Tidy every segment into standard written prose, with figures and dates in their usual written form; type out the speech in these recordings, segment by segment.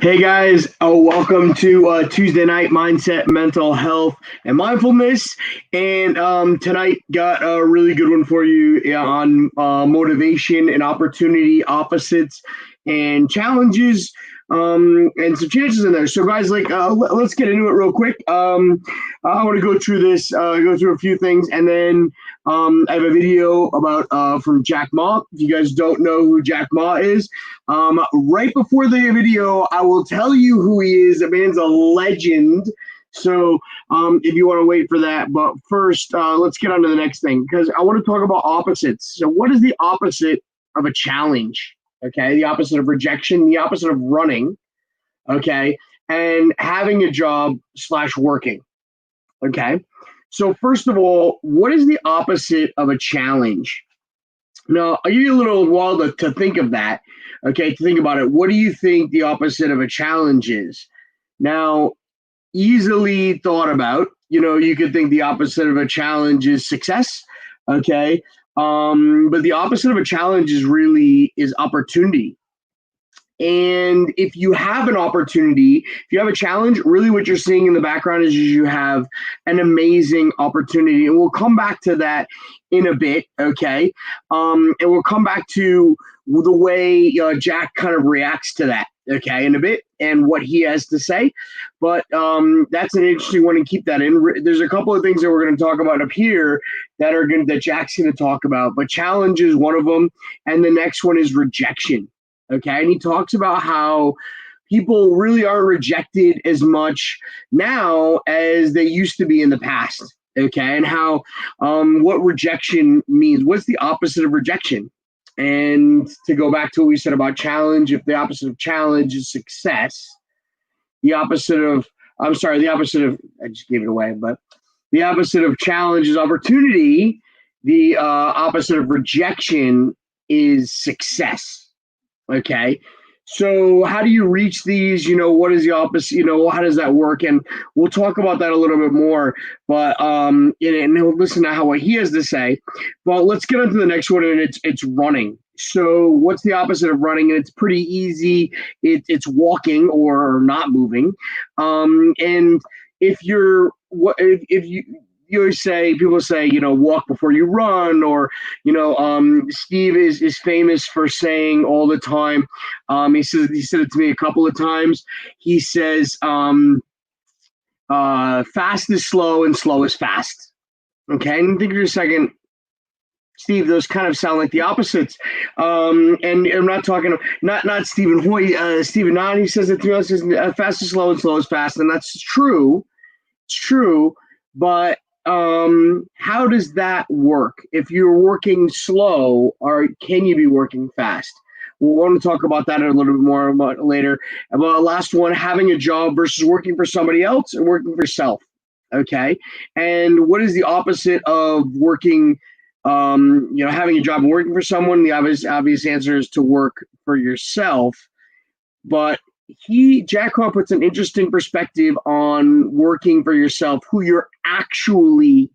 Hey guys, welcome to Tuesday Night Mindset, Mental Health, and Mindfulness. And tonight got a really good one for you on motivation and opportunity, opposites and challenges, and some chances in there. So guys, let's get into it real quick. I want to go through this, go through a few things, and then I have a video about from Jack Ma. If you guys don't know who Jack Ma is, right before the video, I will tell you who he is. The man's a legend. So if you want to wait for that, but first, let's get on to the next thing, because I want to talk about opposites. So what is the opposite of a challenge? Okay, the opposite of rejection, the opposite of running, okay, and having a job / working, okay? So first of all, what is the opposite of a challenge? Now, I'll give you a little while to think of that, okay, to think about it. What do you think the opposite of a challenge is? Now, easily thought about, you could think the opposite of a challenge is success, okay? But the opposite of a challenge is opportunity. And if you have an opportunity, if you have a challenge, really what you're seeing in the background is you have an amazing opportunity. And we'll come back to that in a bit, okay? And we'll come back to the way Jack kind of reacts to that, okay, in a bit, and what he has to say. But that's an interesting one, and keep that in. There's a couple of things that we're going to talk about up here that Jack's going to talk about. But challenge is one of them, and the next one is rejection. Okay, and he talks about how people really aren't rejected as much now as they used to be in the past. Okay, and how what rejection means. What's the opposite of rejection? And to go back to what we said about challenge, if the opposite of challenge is success, the opposite of I just gave it away, but the opposite of challenge is opportunity. The opposite of rejection is success. Okay, so how do you reach these? What is the opposite? How does that work? And we'll talk about that a little bit more. But and we'll listen to what he has to say. But let's get on to the next one, and it's running. So what's the opposite of running? And it's pretty easy. It's walking or not moving. And if you always people say, walk before you run, or, Steve is famous for saying all the time, he said it to me a couple of times. He says, fast is slow and slow is fast. Okay. And think for a second, Steve, those kind of sound like the opposites. And I'm not talking, not Stephen Hoy, Stephen Nod, he says it to us, fast is slow and slow is fast. And that's true. It's true. But how does that work? If you're working slow, or can you be working fast? We'll want to talk about that a little bit more later. About the last one, having a job versus working for somebody else and working for yourself. Okay. And what is the opposite of working having a job and working for someone. The obvious answer is to work for yourself. But Jack Hall puts an interesting perspective on working for yourself, who you're actually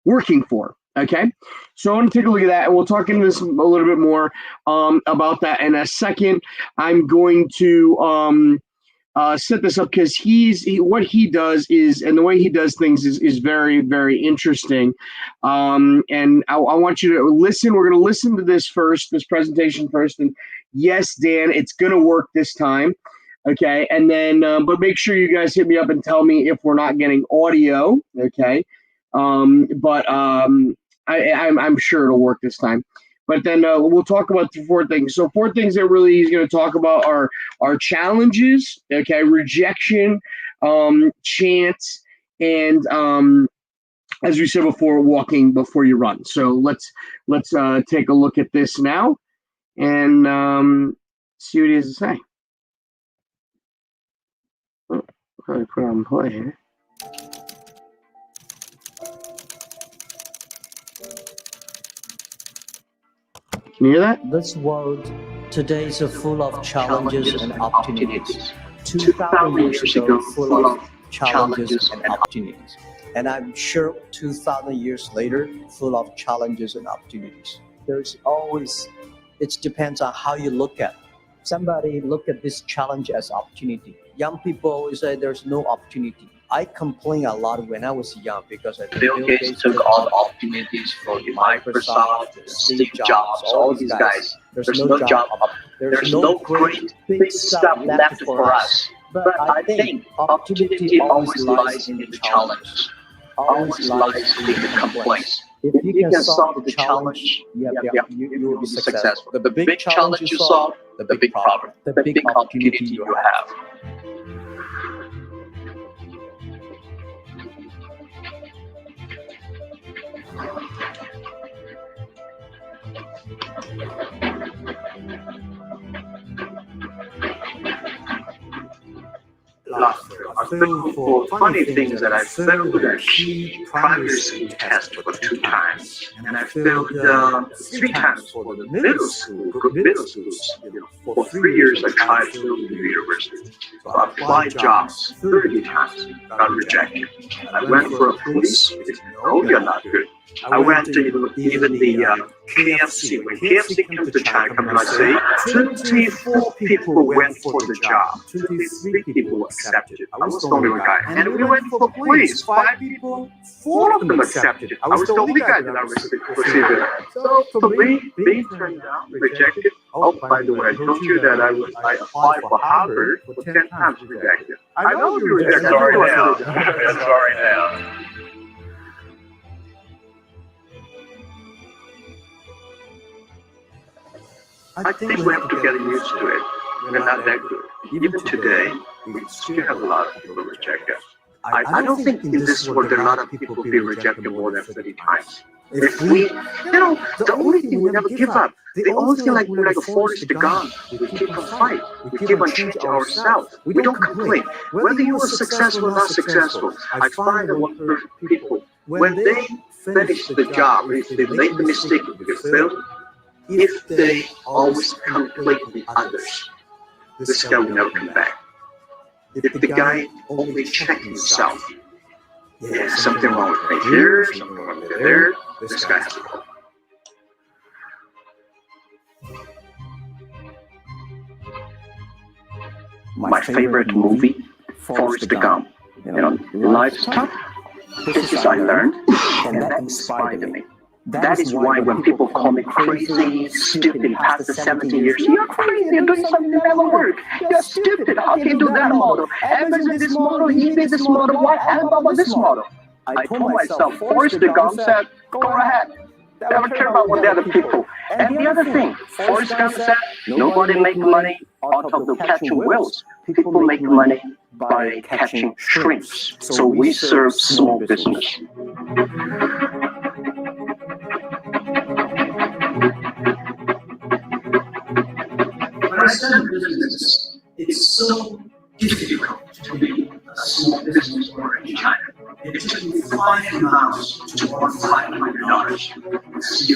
working for. Okay, so I want to take a look at that, and we'll talk into this a little bit more about that in a second. I'm going to set this up because what he does is, and the way he does things is very, very interesting. And I want you to listen. We're going to listen to this presentation first. And yes, Dan, it's going to work this time. Okay. And then, but make sure you guys hit me up and tell me if we're not getting audio. Okay. I'm sure it'll work this time. But then we'll talk about the 4 things. So 4 things that really he's going to talk about are challenges, okay, rejection, chance, and as we said before, walking before you run. So let's take a look at this now and see what he has to say. Oh, I'll put on play here. Can you hear that? This world today is full of challenges and opportunities. 2,000 years ago, full of challenges and opportunities. And I'm sure 2,000 years later, full of challenges and opportunities. There's always, it depends on how you look at it. Somebody look at this challenge as opportunity. Young people always say there's no opportunity. I complained a lot when I was young because Bill Gates took all the opportunities for Microsoft, Steve Jobs, all these guys. There's no job. There's no great big stuff left for us. But I think opportunity always lies in the challenge. Always lies in the complaints. If you can solve the challenge, you will be successful. The big challenge you solve, the big problem, the big opportunity you have. Laughter. I feel for funny things that I failed the key primary school test for 2 times, and I failed 3 times for the middle school, good middle schools. For 3 years, I tried to go to university. So I applied jobs 30 times, got rejected. I went for a police. No, you're not good. I went to even the KFC. When KFC comes to China, I say 24 people went for the job. 23 people accepted. I was the only one guy. And we went for police. 5 people, 4 of them accepted. I was the only guy that I received it. So for me, being turned down, rejected. Oh, by the way, I told you that I applied for Harvard for 10 times rejected. I know you rejected. Sorry now. Sorry now. I think we have to get used to it. We're not that good. Even today, we still have a lot of people reject us. I don't think in this world there are a lot of people be rejected more than 30 times. If we, the only thing we never give up. The only thing we're like a Forrest Gump. We keep on fight. We keep on changing ourselves. We don't complain. Whether you are successful or not successful, I find that one people, when they finish the job, if they make the mistake, if they fail, if they always complain the others, this guy will never come back. If the guy only checks himself, yeah, something wrong with me here, something wrong with me there, this guy has a problem. My favorite movie, Forrest Gump. Life's tough. This is I learned, and that inspired me. That is why when people call me crazy, stupid, past the 70 years, you're crazy, you're doing something that never worked. You're stupid, how can you do that model? Amazon this model, eBay this model, why Alibaba this model? I told myself, Forrest Gump said, go ahead. Never care about what the other people. And the other thing, Forrest Gump said, nobody make money out of the catching whales. People make money by catching shrimps. So we serve small business. When I started business, it's so difficult to be a small business owner in China. It took me 5 months to earn $500. It's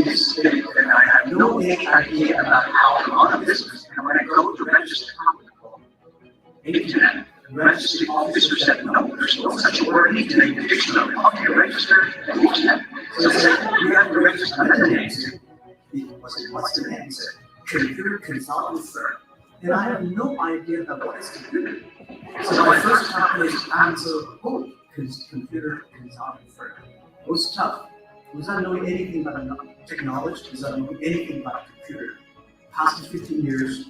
this thing that I have no idea about how to run a business. And when I go to register internet, register the officer said, no, there's no such word in internet in the dictionary. How can you register the internet? So he said, you have to register another name. What's the name? He said, computer consulting firm. And I have no idea about what is computer. So my first company answered, oh, computer consulting firm. It was tough. Without knowing anything about technology, without knowing anything about computer. Past 15 years,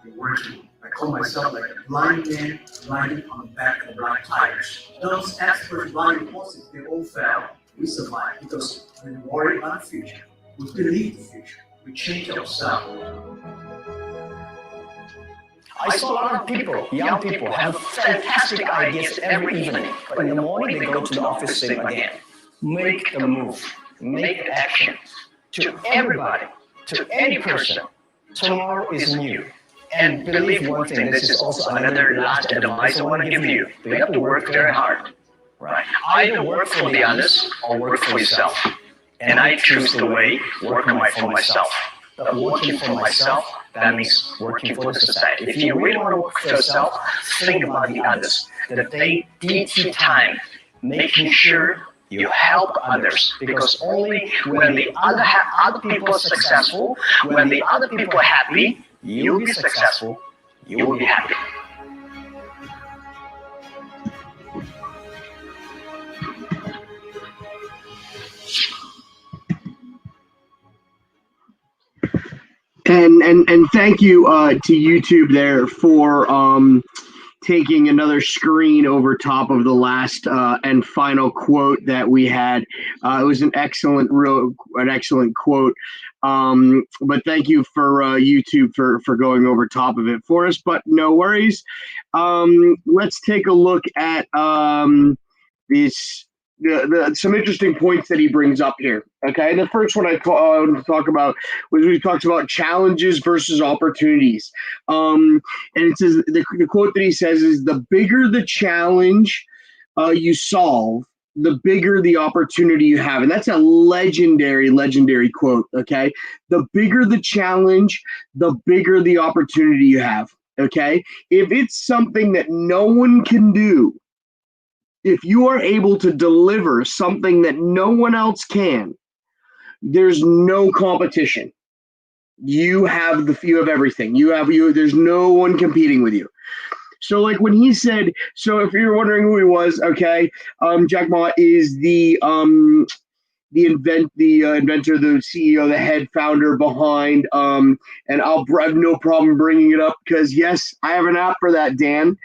been working. I call myself like a blind man riding on the back of blind tigers. Those experts riding horses, they all fail. We survive because we worry about the future. We believe the future. We change ourselves. I saw a lot of people, young people, have fantastic ideas every evening. But in the morning, they go to the office same again. Make the move. Make action. To everybody, to any person, tomorrow is new. And believe one thing, this is also another last advice I want to give you. You have to work very hard. Right? Either work for the others or work for yourself. And I choose the way working for myself. But working for myself, that means working for the society. If you really want to work for yourself, think about the others. That they DT time, making sure you help others. Because only when the other people are successful, when the other people are happy, you'll be successful, you will be happy. And thank you to YouTube there for taking another screen over top of the last and final quote that we had. It was an excellent quote. But thank you for YouTube for going over top of it for us. But no worries. Let's take a look at some interesting points that he brings up here. Okay, the first one I want to talk about was we talked about challenges versus opportunities. And it says the quote that he says is, the bigger the challenge you solve, the bigger the opportunity you have. And that's a legendary quote. Okay, the bigger the challenge, the bigger the opportunity you have. Okay, if it's something that no one can do, if you are able to deliver something that no one else can, there's no competition. You have everything. There's no one competing with you. So like when he said, so if you're wondering who he was, okay, Jack Ma is the inventor, the CEO, the head founder behind, and I have no problem bringing it up because yes, I have an app for that, Dan.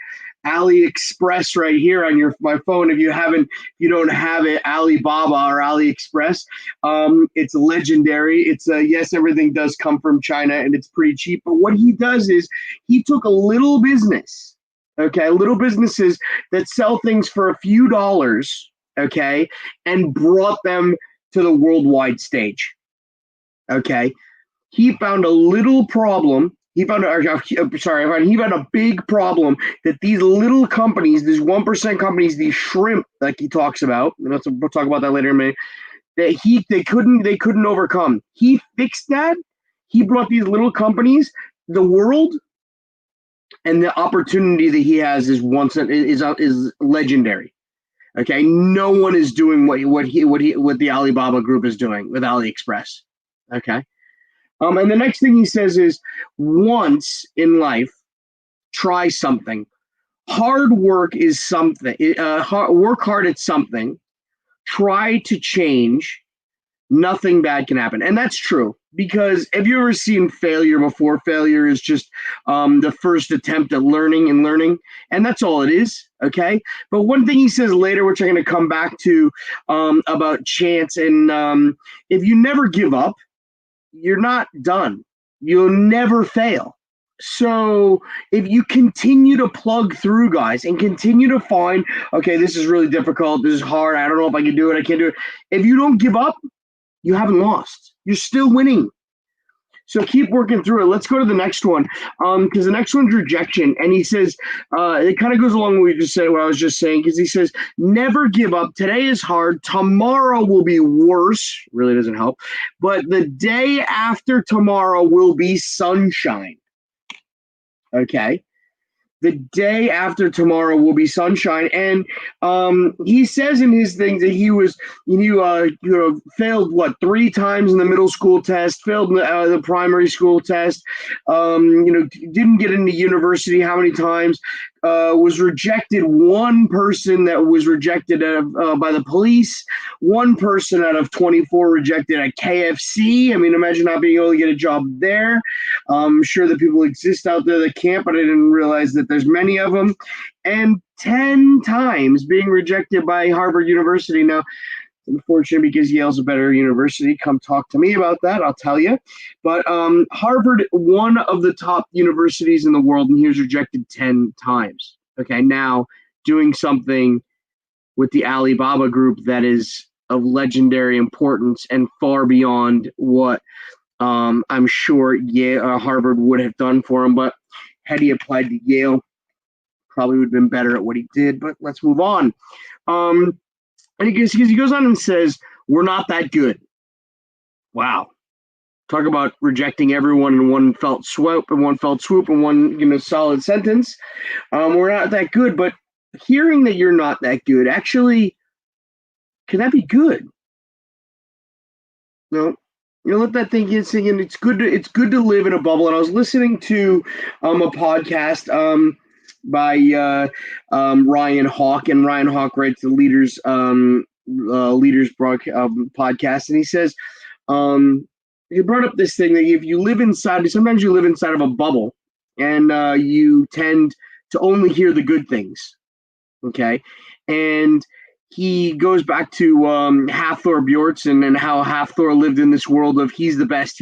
AliExpress right here on my phone. If you don't have it, Alibaba or AliExpress, it's legendary. It's yes, everything does come from China and it's pretty cheap. But what he does is he took a little business, okay, little businesses that sell things for a few dollars, okay, and brought them to the worldwide stage. Okay, he found a little problem. He found a big problem that these little companies, these 1% companies, these shrimp, like he talks about, and we'll talk about that later in a minute, that they couldn't overcome. He fixed that. He brought these little companies, the world, and the opportunity that he has is legendary. Okay, no one is doing what the Alibaba group is doing with AliExpress. Okay. And the next thing he says is, once in life, try something. Hard work is something. Work hard at something. Try to change. Nothing bad can happen. And that's true. Because have you ever seen failure before? Failure is just the first attempt at learning. And that's all it is. Okay. But one thing he says later, which I'm going to come back to about chance. And if you never give up, you're not done. You'll never fail. So if you continue to plug through, guys, and continue to find, okay, this is really difficult. This is hard. I don't know if I can do it. I can't do it. If you don't give up, you haven't lost. You're still winning. So keep working through it. Let's go to the next one, because the next one's rejection, and he says it kind of goes along with what I was just saying, because he says never give up. Today is hard. Tomorrow will be worse. Really doesn't help, but the day after tomorrow will be sunshine. Okay. The day after tomorrow will be sunshine, and he says in his things that he was, failed 3 times in the middle school test, failed the primary school test, didn't get into university how many times, was rejected. One person that was rejected by the police, one person out of 24 rejected at KFC. I mean, imagine not being able to get a job there. I'm sure that people exist out there that can't, but I didn't realize that there's many of them. And 10 times being rejected by Harvard University. Now, unfortunate because Yale's a better university. Come talk to me about that. I'll tell you. But Harvard, one of the top universities in the world, and he was rejected 10 times. Okay, now doing something with the Alibaba group that is of legendary importance and far beyond what I'm sure Harvard would have done for him. But had he applied to Yale, probably would have been better at what he did. But let's move on. And he goes on and says, we're not that good. Wow. Talk about rejecting everyone in one felt swoop and one solid sentence. We're not that good, but hearing that you're not that good, actually, can that be good? No. Let that thing get singing. It's good to live in a bubble. And I was listening to a podcast by Ryan Hawk, and Ryan Hawk writes the Leaders podcast, and he says he brought up this thing that if you live inside, sometimes you live inside of a bubble, and you tend to only hear the good things. Okay, and he goes back to Hathor Bjornsson and how Hathor lived in this world of he's the best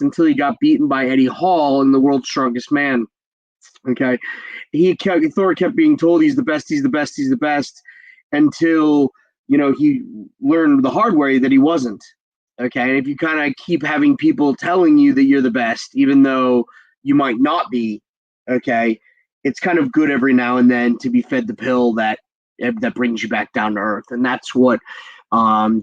until he got beaten by Eddie Hall in The World's Strongest Man. Okay, Thor kept being told he's the best until he learned the hard way that he wasn't. Okay, and if you kind of keep having people telling you that you're the best, even though you might not be, okay, it's kind of good every now and then to be fed the pill that brings you back down to earth, and that's what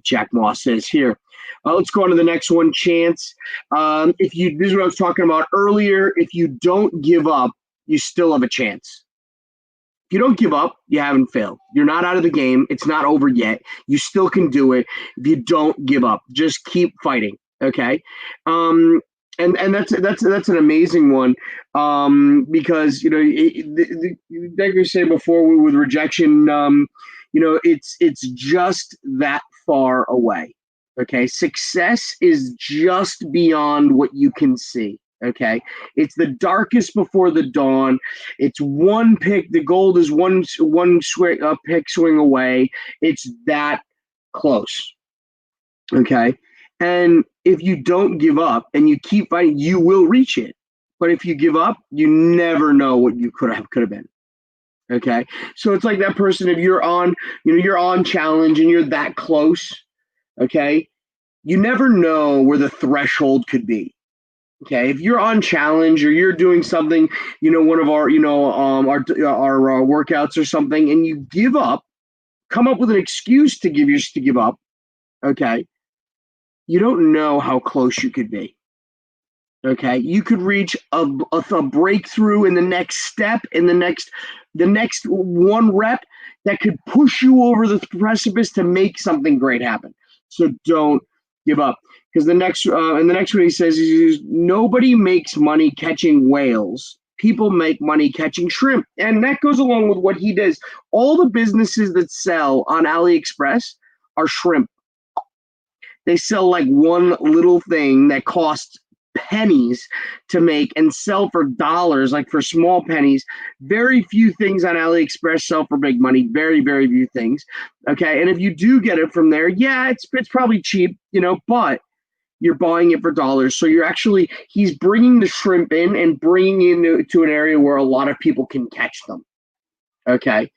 Jack Moss says here. Let's go on to the next one, Chance. This is what I was talking about earlier. If you don't give up, you still have a chance. If you don't give up, you haven't failed. You're not out of the game. It's not over yet. You still can do it if you don't give up. Just keep fighting, okay? And that's an amazing one because like I said before with rejection, it's just that far away. Okay, success is just beyond what you can see. Okay, it's the darkest before the dawn. It's one pick. The gold is one pick swing away. It's that close. Okay, and if you don't give up and you keep fighting, you will reach it. But if you give up, you never know what you could have been. Okay, so it's like that person. If you're on, you're on challenge and you're that close. Okay, you never know where the threshold could be. Okay, if you're on challenge or you're doing something, one of our, our workouts or something, and you give up, come up with an excuse to give up. Okay, you don't know how close you could be. Okay, you could reach a breakthrough in the next step, in the next one rep that could push you over the precipice to make something great happen. So don't give up. Because the next one he says is nobody makes money catching whales. People make money catching shrimp. And that goes along with what he does. All the businesses that sell on AliExpress are shrimp. They sell like one little thing that costs pennies to make and sell for dollars, like for small pennies. Very few things on AliExpress sell for big money. Very, very few things. Okay. And if you do get it from there, yeah, it's probably cheap, but you're buying it for dollars. So he's bringing the shrimp in and bringing it to an area where a lot of people can catch them. Okay.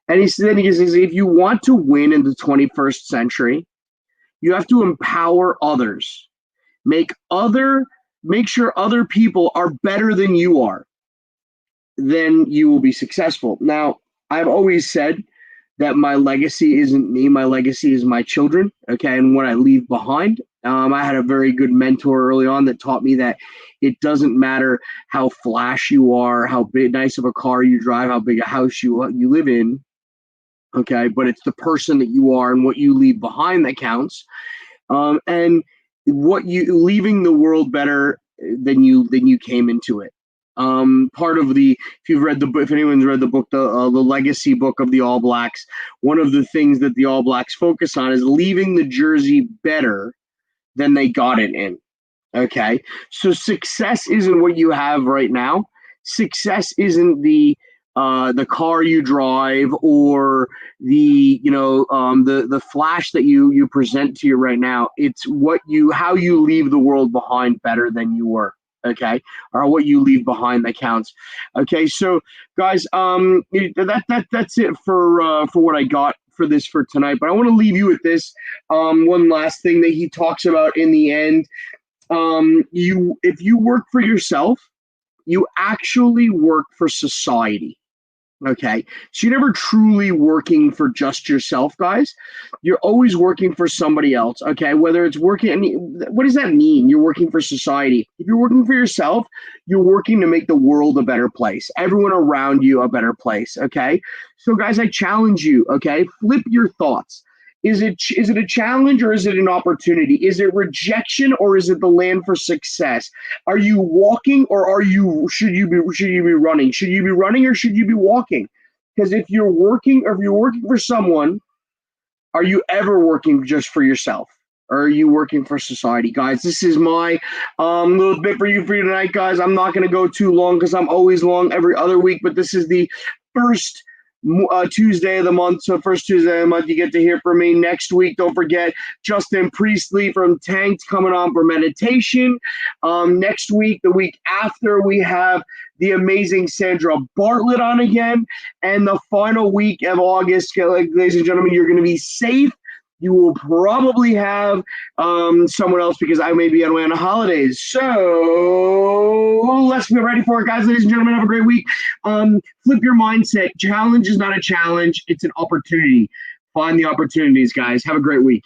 And he says, if you want to win in the 21st century, you have to empower others, make other make sure other people are better than you are, then you will be successful. Now, I've always said that my legacy isn't me, my legacy is my children, okay, and what I leave behind. I had a very good mentor early on that taught me that it doesn't matter how flash you are, how big, nice of a car you drive, how big a house you live in, okay, but it's the person that you are and what you leave behind that counts. And what you leaving the world better than you came into it. Part of the if anyone's read the book, the legacy book of the All Blacks, one of the things that the All Blacks focus on is leaving the jersey better than they got it in. Okay, so success isn't what you have right now. Success isn't the car you drive or the flash that you present to you right now. It's how you leave the world behind better than you were. Okay, or what you leave behind that counts. Okay, so guys, that's it for what I got for tonight. But I want to leave you with this one last thing that he talks about in the end. If you work for yourself, you actually work for society. Okay, so you're never truly working for just yourself, guys. You're always working for somebody else. Okay, whether it's working, what does that mean? You're working for society. If you're working for yourself, you're working to make the world a better place, everyone around you a better place. Okay, so guys, I challenge you. Okay, flip your thoughts. Is it a challenge or is it an opportunity? Is it rejection or is it the land for success? Are you walking or should you be running? Should you be running or should you be walking? Because if you're working for someone, are you ever working just for yourself? Or are you working for society? Guys, this is my little bit for you tonight, guys. I'm not going to go too long because I'm always long every other week, but this is the first Tuesday of the month. So first Tuesday of the month, you get to hear from me. Next week, don't forget Justin Priestley from Tanked coming on for meditation. Next week, the week after, we have the amazing Sandra Bartlett on again. And the final week of August, ladies and gentlemen, you're going to be safe. You will probably have someone else because I may be away on the holidays. So let's get ready for it, guys. Ladies and gentlemen, have a great week. Flip your mindset. Challenge is not a challenge. It's an opportunity. Find the opportunities, guys. Have a great week.